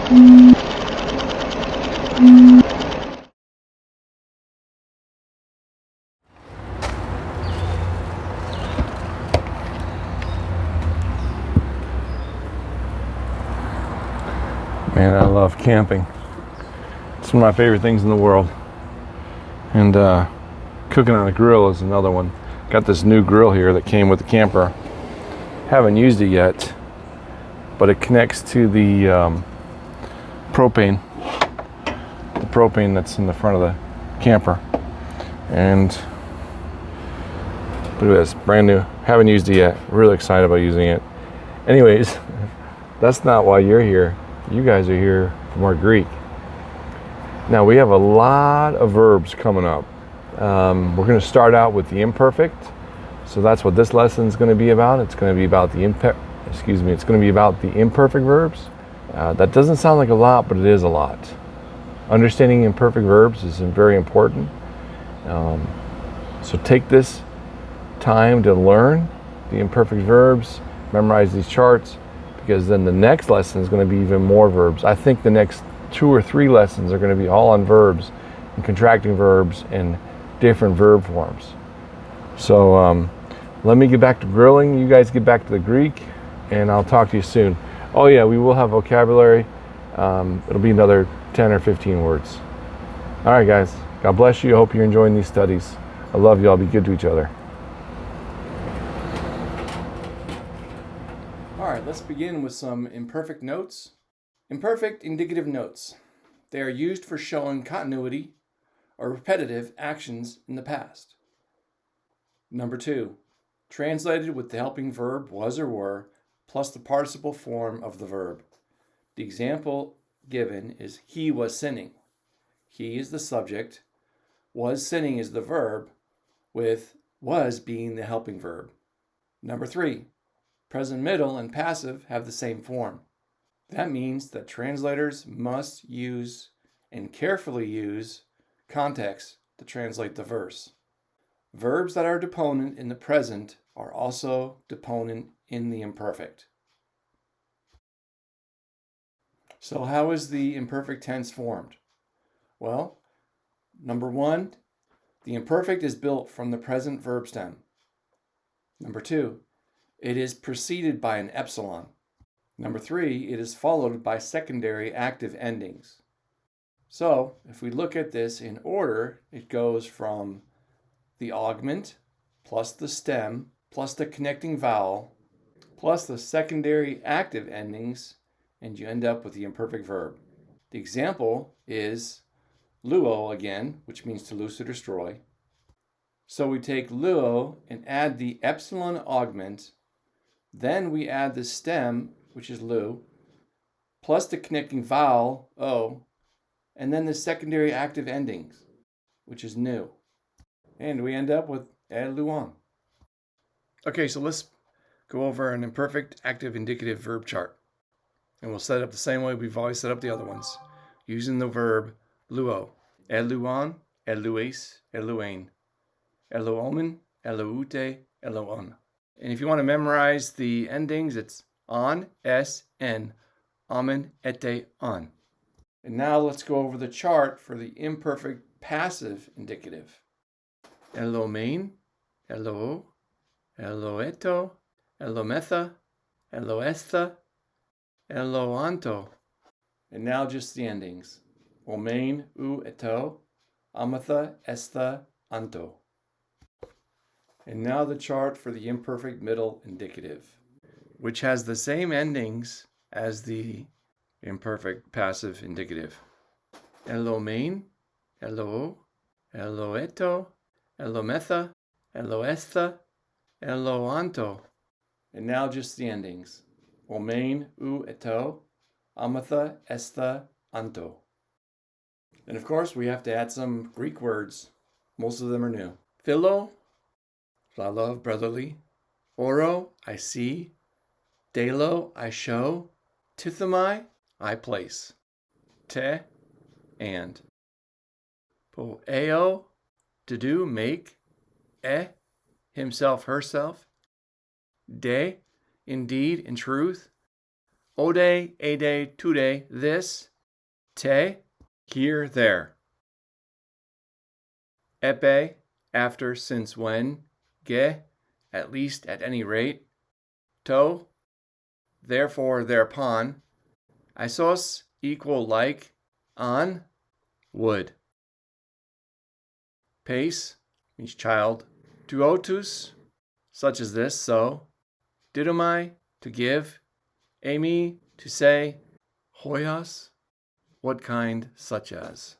Man, I love camping. It's one of my favorite things in the world. And cooking on a grill is another one. Got this new grill here that came with the camper. Haven't used it yet, but it connects to the propane that's in the front of the camper. And look at this, brand new. Haven't used it yet. Really excited about using it. Anyways, that's not why you're here. You guys are here for more Greek. Now we have a lot of verbs coming up. We're going to start out with the imperfect. So that's what this lesson is going to be about. It's going to be about the it's going to be about the imperfect verbs. That doesn't sound like a lot, but it is a lot. Understanding imperfect verbs is very important. So take this time to learn the imperfect verbs, memorize these charts, because then the next lesson is going to be even more verbs. I think the next 2 or 3 lessons are going to be all on verbs and contracting verbs and different verb forms. So let me get back to grilling. You guys get back to the Greek, and I'll talk to you soon. Oh yeah, we will have vocabulary. It'll be another 10 or 15 words. All right, guys. God bless you. I hope you're enjoying these studies. I love you all. Be good to each other. All right, let's begin with some imperfect notes. Imperfect indicative notes. They are used for showing continuity or repetitive actions in the past. Number 2, translated with the helping verb was or were plus the participle form of the verb. The example given is he was sinning. He is the subject, was sinning is the verb, with was being the helping verb. Number 3, present middle and passive have the same form. That means that translators must use and carefully use context to translate the verse. Verbs that are deponent in the present are also deponent in the imperfect. So how is the imperfect tense formed? Well, number 1, the imperfect is built from the present verb stem. Number 2, it is preceded by an epsilon. Number 3, it is followed by secondary active endings. So if we look at this in order, it goes from the augment plus the stem plus the connecting vowel plus the secondary active endings, and you end up with the imperfect verb. The example is luo again, which means to loose or destroy. So we take luo and add the epsilon augment, then we add the stem, which is lu, plus the connecting vowel, o, and then the secondary active endings, which is nu. And we end up with luon. Okay, so let's go over an imperfect active indicative verb chart. And we'll set it up the same way we've always set up the other ones, using the verb luo. Luon, lues, luain. Luomen, luute, luon. And if you want to memorize the endings, it's on, s, n, amen, ete, on. And now let's go over the chart for the imperfect passive indicative. Elomein, elo, eloeto, elometha, eloestha, eloanto. And now just the endings. Omein, u, eto, amatha, estha, anto. And now the chart for the imperfect middle indicative, which has the same endings as the imperfect passive indicative. Elomein, elo, eloeto, elometha, eloestha, eloanto. And now just the endings. Omein, u, eto, amatha, estha, anto. And of course, we have to add some Greek words. Most of them are new. Philo, I love, brotherly. Oro, I see. Delo, I show. Tithomai, I place. Te, and. Poeo, to do, make. E, himself, herself. De, indeed, in truth. ode, ade, today, this, te, here, there. Epe, after, since, when, ge, at least, at any rate, to, therefore, thereupon, isos, equal, like, on, would. Pace, means child, tuotus, such as this, so, didomai, to give, emi, to say, hoias, what kind, such as.